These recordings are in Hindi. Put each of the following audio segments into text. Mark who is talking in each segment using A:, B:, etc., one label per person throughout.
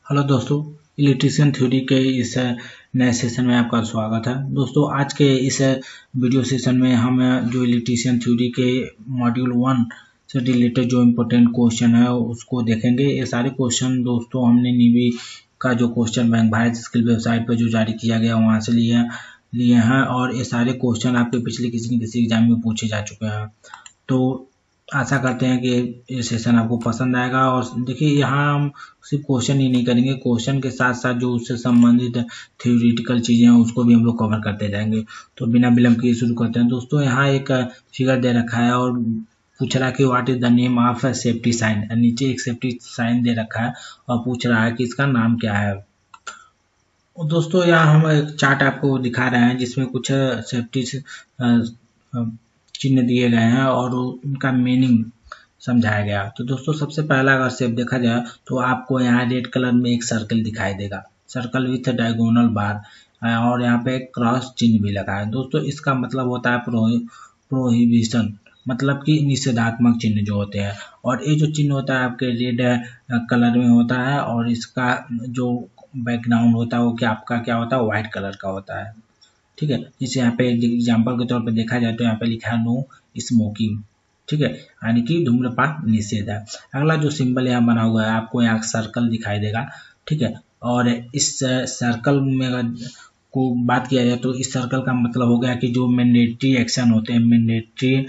A: हेलो दोस्तों, इलेक्ट्रीशियन थ्योरी के इस नए सेशन में आपका स्वागत है। दोस्तों, आज के इस वीडियो सेशन में हम जो इलेक्ट्रीशियन थ्योरी के मॉड्यूल 1 से रिलेटेड जो इम्पोर्टेंट क्वेश्चन है उसको देखेंगे। ये सारे क्वेश्चन दोस्तों हमने नीवी का जो question bank Bharat skill website पर जो जारी किया गया वहाँ से लिए हैं और ये सारे क्वेश्चन आपके पिछले किसी न किसी एग्जाम में पूछे जा चुके हैं। तो आशा करते हैं कि ये सेशन आपको पसंद आएगा। और देखिए, यहाँ हम सिर्फ क्वेश्चन ही नहीं करेंगे, क्वेश्चन के साथ साथ जो उससे संबंधित थ्योरेटिकल चीज़ें हैं उसको भी हम लोग कवर करते जाएंगे। तो बिना विलंब किए शुरू करते हैं। दोस्तों, यहाँ एक फिगर दे रखा है और पूछ रहा है कि what is the name of safety sign. नीचे एक सेफ्टी साइन दे रखा है और पूछ रहा है कि इसका नाम क्या है। दोस्तों, यहाँ हम एक चार्ट आपको दिखा रहे हैं जिसमें कुछ सेफ्टी चिन्ह दिए गए हैं और उनका मीनिंग समझाया गया। तो दोस्तों, सबसे पहला अगर शेप देखा जाए तो आपको यहाँ रेड कलर में एक सर्कल दिखाई देगा, सर्कल विथ डायगोनल बार, और यहाँ पे क्रॉस चिन्ह भी लगा है। दोस्तों, इसका मतलब होता है प्रोहिबिशन, मतलब कि निषेधात्मक चिन्ह जो होते हैं। और ये जो चिन्ह होता है आपके रेड कलर में होता है और इसका जो बैकग्राउंड होता है वो आपका क्या होता है, व्हाइट कलर का होता है। ठीक है, जैसे यहाँ पे एग्जाम्पल के तौर पे देखा जाए तो यहाँ पे लिखा है नो स्मोकिंग। ठीक है, यानी कि धूम्रपान निषेध है। अगला जो सिंबल यहाँ बना हुआ है आपको यहाँ सर्कल दिखाई देगा। ठीक है, और इस सर्कल में अगर को बात किया जाए तो इस सर्कल का मतलब हो गया कि जो मैंडेटरी एक्शन होते हैं, मैंडेटरी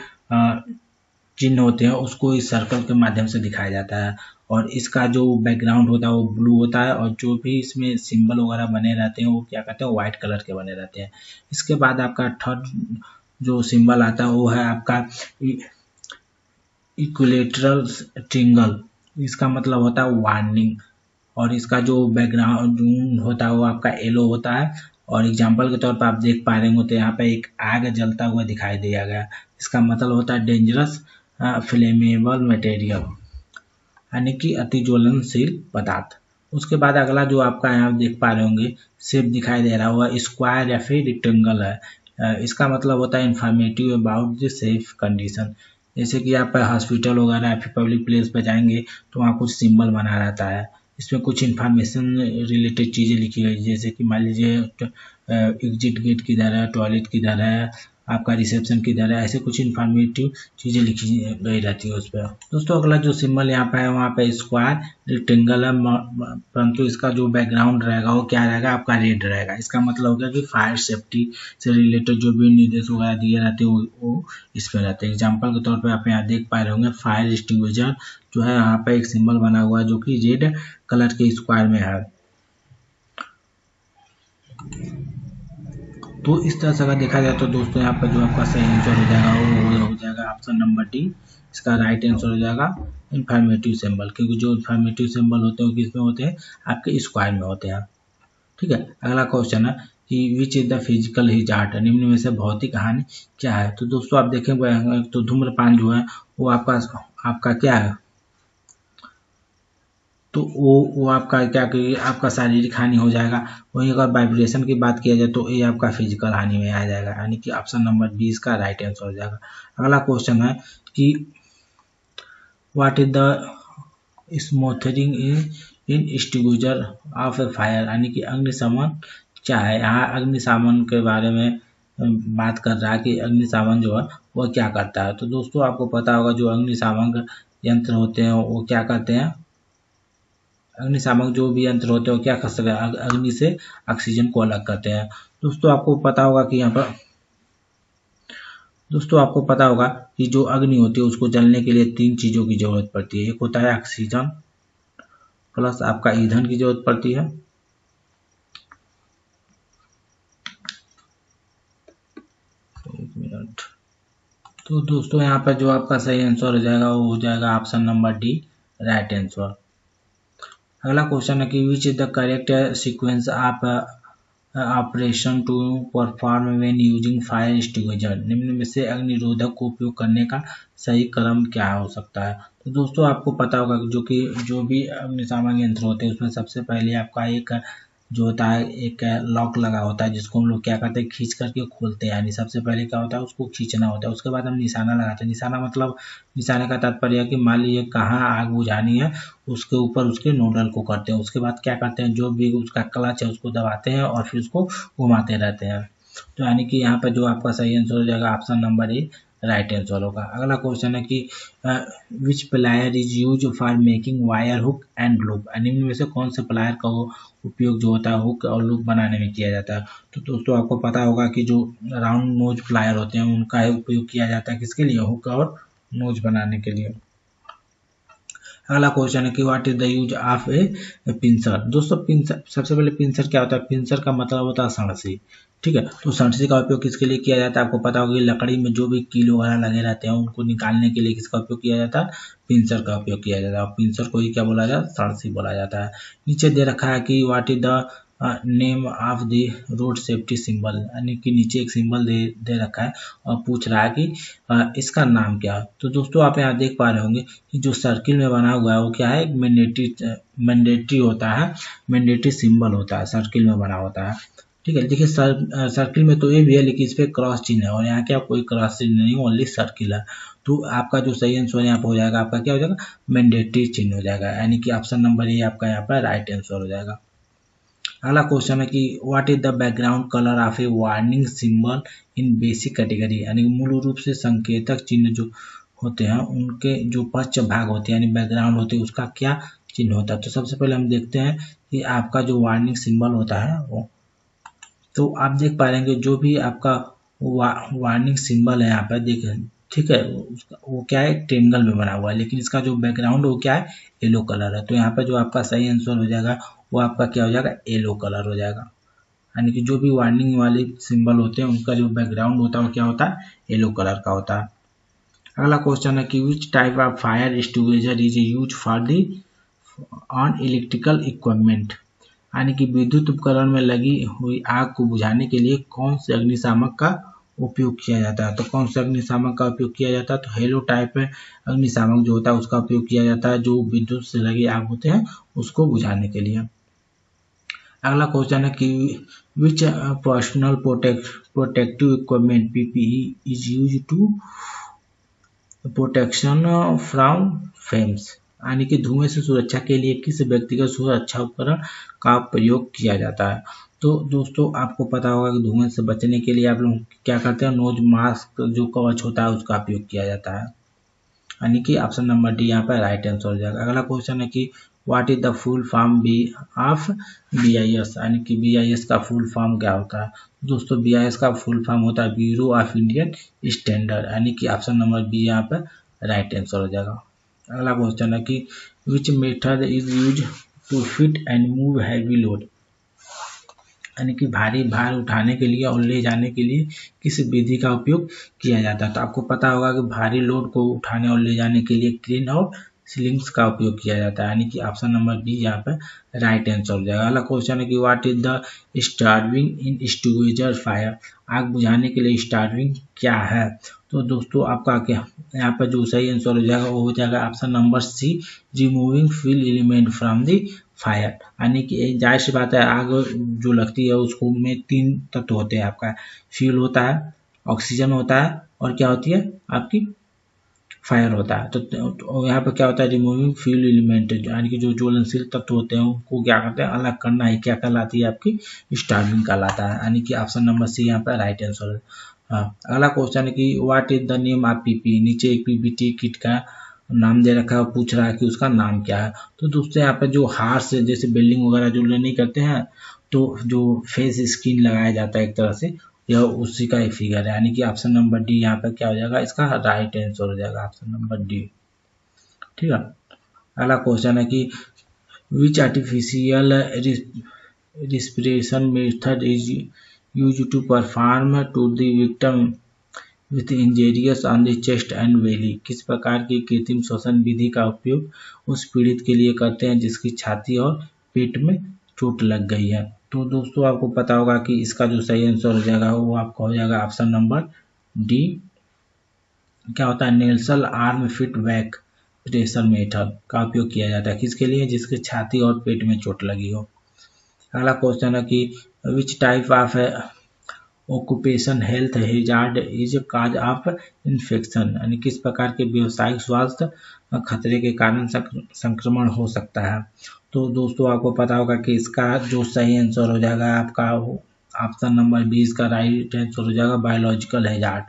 A: चिन्ह होते हैं, उसको इस सर्कल के माध्यम से दिखाया जाता है। और इसका जो बैकग्राउंड होता है वो ब्लू होता है और जो भी इसमें सिंबल वगैरह बने रहते हैं वो क्या कहते हैं, व्हाइट कलर के बने रहते हैं। इसके बाद आपका थर्ड जो सिंबल आता है वो है आपका इक्विलेटरल ट्रिंगल। इसका मतलब होता है वार्निंग और इसका जो बैकग्राउंड होता है वो आपका येलो होता है। और एग्जाम्पल के तौर पर आप देख पा रहे हो तो यहाँ पे एक आग जलता हुआ दिखाई दिया गया। इसका मतलब होता है डेंजरस फ्लेमेबल मटेरियल, यानी कि अति ज्वलनशील पदार्थ। उसके बाद अगला जो आपका यहाँ देख पा रहे होंगे शेप दिखाई दे रहा होगा, स्क्वायर या फिर रेक्टेंगल है। इसका मतलब होता है informative about the safe condition. जैसे कि आप हॉस्पिटल वगैरह या फिर पब्लिक प्लेस पर जाएंगे तो वहाँ कुछ सिंबल बना रहता है, इसमें कुछ इन्फॉर्मेशन रिलेटेड चीज़ें लिखी गई, जैसे कि मान लीजिए एग्जिट गेट किधर है, टॉयलेट किधर है, आपका रिसेप्शन किधर है, ऐसे कुछ इन्फॉर्मेटिव चीज़ें लिखी गई रहती है उस पर। दोस्तों, अगला जो सिंबल यहाँ पे है वहाँ पे स्क्वायर रेक्टेंगल है, परंतु इसका जो बैकग्राउंड रहेगा वो क्या रहेगा, आपका रेड रहेगा। इसका मतलब होगा कि फायर सेफ्टी से रिलेटेड जो भी निर्देश वगैरह दिए रहते हैं वो इस पर रहते हैं। एग्जाम्पल के तौर पर आप यहाँ देख पा रहे होंगे फायर एक्सटिंग्विशर जो है यहाँ पे एक सिंबल बना हुआ है जो कि रेड कलर के स्क्वायर में है। तो इस तरह से अगर देखा जाए तो दोस्तों यहाँ पर जो आपका सही आंसर हो जाएगा वो हो जाएगा ऑप्शन नंबर डी। इसका राइट आंसर हो जाएगा इन्फॉर्मेटिव सिंबल, क्योंकि जो इन्फॉर्मेटिव सिंबल होते हैं वो किसमें होते हैं, आपके स्क्वायर में होते हैं। ठीक है, अगला क्वेश्चन है कि विच इज द फिजिकल हिजार्ट, निम्न में से भौतिक हानि क्या है। तो दोस्तों आप देखेंगे तो धूम्रपान जो है वो आपका क्या है, तो वो आपका क्या कि आपका शारीरिक हानि हो जाएगा। वहीं अगर वाइब्रेशन की बात किया जाए तो ये आपका फिजिकल हानि में आ जाएगा, यानी कि ऑप्शन नंबर बी इसका राइट आंसर हो जाएगा। अगला क्वेश्चन है कि what is the smothering in extinguisher of a fire, यानी कि अग्निशमन क्या है। यहाँ अग्निशमन के बारे में बात कर रहा है कि अग्निशमन जो है वह क्या करता है। तो दोस्तों आपको पता होगा जो अग्निशमन यंत्र होते हैं वो क्या करते हैं, अग्निशामक जो भी यंत्र होते हैं वो क्या कर सकते हैं, अग्नि से ऑक्सीजन को अलग करते हैं। दोस्तों आपको पता होगा कि कि जो अग्नि होती है उसको जलने के लिए 3 चीज़ों की जरूरत पड़ती है। एक होता है ऑक्सीजन, प्लस आपका ईंधन की जरूरत पड़ती है, एक मिनट। तो दोस्तों यहाँ पर जो आपका सही आंसर हो जाएगा वो हो जाएगा option number D, right answer. अगला क्वेश्चन है कि which is the correct sequence of operation to perform when using fire extinguisher, निम्न में से अग्निरोधक को उपयोग करने का सही क्रम क्या हो सकता है। तो दोस्तों आपको पता होगा कि जो भी अग्निशामक यंत्र होते हैं उसमें सबसे पहले आपका एक जो होता है एक लॉक लगा होता है जिसको हम लोग क्या करते हैं खींच करके खोलते हैं। यानी सबसे पहले क्या होता है उसको खींचना होता है, उसके बाद हम निशाना लगाते हैं। निशाना मतलब निशाने का तात्पर्य है कि मान लीजिए कहाँ आग बुझानी है उसके ऊपर उसके नोडल को करते हैं। उसके बाद क्या करते हैं जो भी उसका क्लच है उसको दबाते हैं और फिर उसको घुमाते रहते हैं। तो यानी कि यहाँ पर जो आपका सही आंसर हो जाएगा option number A right answer होगा। अगला क्वेश्चन है कि which plier is use for making wire hook and loop, निम्न में से कौन से प्लायर का उपयोग जो होता है हुक और लूप बनाने में किया जाता है। तो दोस्तों आपको पता होगा कि जो राउंड नोज प्लायर होते हैं उनका उपयोग किया जाता है किसके लिए, हुक और नोज बनाने के लिए। अगला क्वेश्चन है कि what is the use of A pincer. दोस्तों पिंसर, सबसे पहले पिंसर क्या होता है, पिंसर का मतलब होता है सांसी। ठीक है, तो सांसी का उपयोग किसके लिए किया जाता है, आपको पता होगा कि लकड़ी में जो भी कील वगैरह लगे रहते हैं उनको निकालने के लिए किसका उपयोग किया जाता है, पिंसर का उपयोग किया जाता है। और पिंसर को ही क्या बोला जाता है, सांसी बोला जाता है। नीचे दे रखा है कि what is the name of the road safety symbol, यानी कि नीचे एक सिंबल दे रखा है और पूछ रहा है कि इसका नाम क्या है। तो दोस्तों आप यहाँ देख पा रहे होंगे कि जो सर्किल में बना हुआ है वो क्या है, मैंडेटरी होता है, मैंडेटरी सिंबल होता है, सर्किल में बना होता है। ठीक है, देखिए सर्किल में तो ये भी है लेकिन इस पर क्रॉस चिन्ह है और यहाँ क्या कोई क्रॉस चिन्ह नहीं, ओनली सर्किल है। तो आपका जो सही आंसर यहाँ पर हो जाएगा आपका क्या हो जाएगा, मैंडेटरी चिन्ह हो जाएगा, यानी कि ऑप्शन नंबर ए आपका यहाँ पर राइट आंसर हो जाएगा। अगला क्वेश्चन है कि what is the background colour of A warning symbol in basic category, यानी मूल रूप से संकेतक चिन्ह जो होते हैं उनके जो पश्च भाग होते हैं यानी बैकग्राउंड होते हैं उसका क्या चिन्ह होता है। तो सबसे पहले हम देखते हैं कि आपका जो वार्निंग सिंबल होता है वो, तो आप देख पा रहे हैं कि जो भी आपका वार्निंग सिंबल है यहाँ पर देखें, ठीक है, वो क्या है ट्रेंगल में बना हुआ है लेकिन इसका जो बैकग्राउंड वो क्या है, येलो कलर है। तो यहाँ पर जो आपका सही आंसर हो जाएगा वो आपका क्या हो जाएगा, येलो कलर हो जाएगा। यानी कि जो भी वार्निंग वाले सिंबल होते हैं उनका जो बैकग्राउंड होता है वो क्या होता है, येलो कलर का होता है। अगला क्वेश्चन है कि which type of fire extinguisher is use for the on electrical equipment, यानी कि विद्युत उपकरण में लगी हुई आग को बुझाने के लिए कौन से अग्निशामक का उपयोग किया जाता है। तो कौन से अग्निशामक का उपयोग किया जाता है, तो हेलो टाइप अग्निशामक जो होता है उसका उपयोग किया जाता है जो विद्युत से लगी आग होते हैं उसको बुझाने के लिए। अगला क्वेश्चन है कि which personal protective equipment PPE is use to protection from flames, यानी कि धुएं से सुरक्षा के लिए किस व्यक्तिगत सुरक्षा उपकरण का प्रयोग किया जाता है। तो दोस्तों आपको पता होगा कि धुएं से बचने के लिए आप लोग क्या करते हैं, नोज मास्क जो कवच होता है उसका उपयोग किया जाता है, यानी कि ऑप्शन नंबर डी यहाँ पर राइट आंसर हो जाएगा। अगला क्वेश्चन है कि what is the full form B of BIS, यानी कि BIS का फुल फॉर्म क्या होता है। दोस्तों BIS का फुल फॉर्म होता है ब्यूरो ऑफ इंडियन स्टैंडर्ड, यानी कि ऑप्शन नंबर बी यहाँ पर राइट आंसर हो जाएगा। अगला क्वेश्चन है कि which method is use to fit and move heavy load, यानी कि भारी भार उठाने के लिए और ले जाने के लिए किस विधि का उपयोग किया जाता है। तो आपको पता होगा कि भारी लोड को उठाने और ले जाने के लिए क्रेन और स्लिंग्स का उपयोग किया जाता है, यानी कि ऑप्शन नंबर डी यहाँ पर राइट आंसर हो जाएगा। अगला क्वेश्चन है कि what is the starving in extinguisher fire, आग बुझाने के लिए स्टार्विंग क्या है। तो दोस्तों आपका क्या यहाँ पर जो सही आंसर हो जाएगा वो हो जाएगा option number C, removing fuel element from the fire, यानी कि जाहिर सी बात है आग जो लगती है उसको में 3 तत्व होते हैं, आपका फ्यूल होता है, ऑक्सीजन होता है और क्या होती है आपकी फायर होता है। तो यहाँ पर क्या होता है, रिमूविंग फ्यूल एलिमेंट, यानी कि जो ज्वलनशील तत्व होते हैं उनको क्या करते हैं अलग करना ही क्या कहलाती है आपकी स्टार्विंग कहलाता है, यानी कि ऑप्शन नंबर सी यहाँ पर राइट आंसर है। हाँ, अगला क्वेश्चन है कि what is the name of PP, नीचे एक पीपीटी किट का नाम दे रखा है, पूछ रहा है कि उसका नाम क्या है। तो दोस्तों यहाँ पर जो हाथ से जैसे बिल्डिंग वगैरह जो नहीं करते हैं तो जो फेस स्क्रीन लगाया जाता है एक तरह से, यह उसी का एक फिगर है, यानी कि ऑप्शन नंबर डी यहाँ पर क्या हो जाएगा, इसका राइट आंसर हो जाएगा ऑप्शन नंबर डी। ठीक है, अगला क्वेश्चन है कि which artificial respiration method is use to perform to the victim with injuries on the chest and belly, किस प्रकार की कृत्रिम श्वसन विधि का उपयोग उस पीड़ित के लिए करते हैं जिसकी छाती और पेट में चोट लग गई है। तो दोस्तों आपको पता होगा कि इसका जो सही आंसर हो जाएगा वो आपका हो जाएगा ऑप्शन नंबर डी, क्या होता है Nelson arm fit back pressure method का उपयोग किया जाता है, किसके लिए, जिसके छाती और पेट में चोट लगी हो। अगला क्वेश्चन है कि which type of occupation health hazard is cause of infection, यानी किस प्रकार के व्यवसायिक स्वास्थ्य खतरे के कारण संक्रमण हो सकता है। तो दोस्तों आपको पता होगा कि इसका जो सही आंसर हो जाएगा आपका ऑप्शन नंबर 20 का राइट आंसर हो जाएगा बायोलॉजिकल हैजार्ड।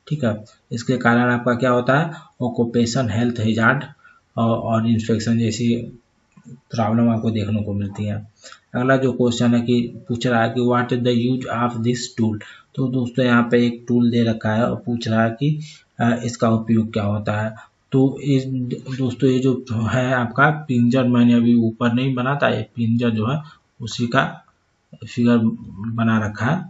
A: ठीक है, इसके कारण आपका क्या होता है, ऑक्यूपेशन हेल्थ हैजार्ड और इन्फेक्शन जैसी प्रॉब्लम आपको देखने को मिलती है। अगला जो क्वेश्चन है कि पूछ रहा है कि what is the use of this tool. तो दोस्तों यहाँ पे एक टूल दे रखा है और पूछ रहा है कि इसका उपयोग क्या होता है। तो इस दोस्तों ये जो है आपका पिंजर, मैंने अभी ऊपर नहीं बना था, ये पिंजर जो है उसी का फिगर बना रखा है।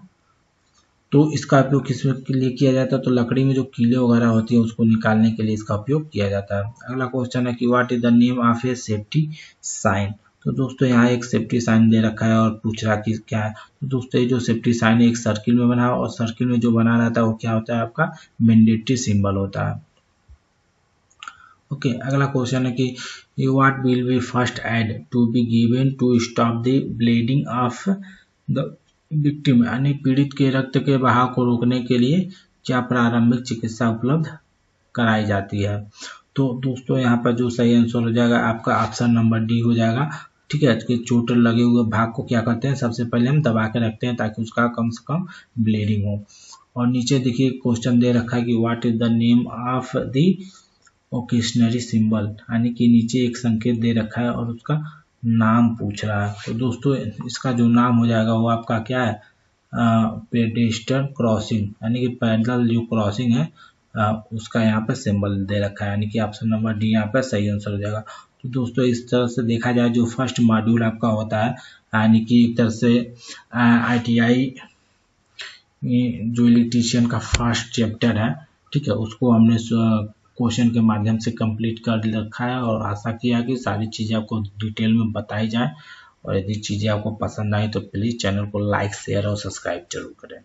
A: तो इसका उपयोग किस के लिए किया जाता है, तो लकड़ी में जो कीले वगैरह होती है उसको निकालने के लिए इसका उपयोग किया जाता है। अगला क्वेश्चन है कि what is the name of a safety sign. तो दोस्तों यहाँ एक सेफ्टी साइन दे रखा है और पूछ रहा कि क्या है। तो दोस्तों ये जो सेफ्टी साइन है एक सर्किल में बना है और सर्किल में जो बना रहता है वो क्या होता है, आपका मैंडेटरी सिंबल होता है। ओके, अगला क्वेश्चन है कि what will be first aid to be given to stop the bleeding of the victim, यानी पीड़ित के रक्त के बहाव को रोकने के लिए क्या प्रारंभिक चिकित्सा उपलब्ध कराई जाती है। तो दोस्तों यहाँ पर जो सही आंसर हो जाएगा आपका ऑप्शन नंबर डी हो जाएगा। ठीक है, कि चोट लगे हुए भाग को क्या करते हैं, सबसे पहले हम दबा के रखते हैं ताकि उसका कम से कम ब्लीडिंग हो। और नीचे देखिए क्वेश्चन दे रखा है कि what is the name of the cautionary symbol, यानी कि नीचे एक संकेत दे रखा है और उसका नाम पूछ रहा है। तो दोस्तों इसका जो नाम हो जाएगा वो आपका क्या है, पेडेस्ट्रियन क्रॉसिंग, यानी कि पैदल जो क्रॉसिंग है उसका यहाँ पे सिंबल दे रखा है, यानी कि ऑप्शन नंबर डी यहाँ पे सही आंसर हो जाएगा। तो दोस्तों इस तरह से देखा जाए जो फर्स्ट मॉड्यूल आपका होता है, यानी कि एक तरह से ITI जो इलेक्ट्रीशियन का फर्स्ट चैप्टर है, ठीक है, उसको हमने क्वेश्चन के माध्यम से कंप्लीट कर रखा है और आशा किया कि सारी चीज़ें आपको डिटेल में बताई जाए। और यदि चीज़ें आपको पसंद आई तो प्लीज़ चैनल को लाइक शेयर और सब्सक्राइब जरूर करें।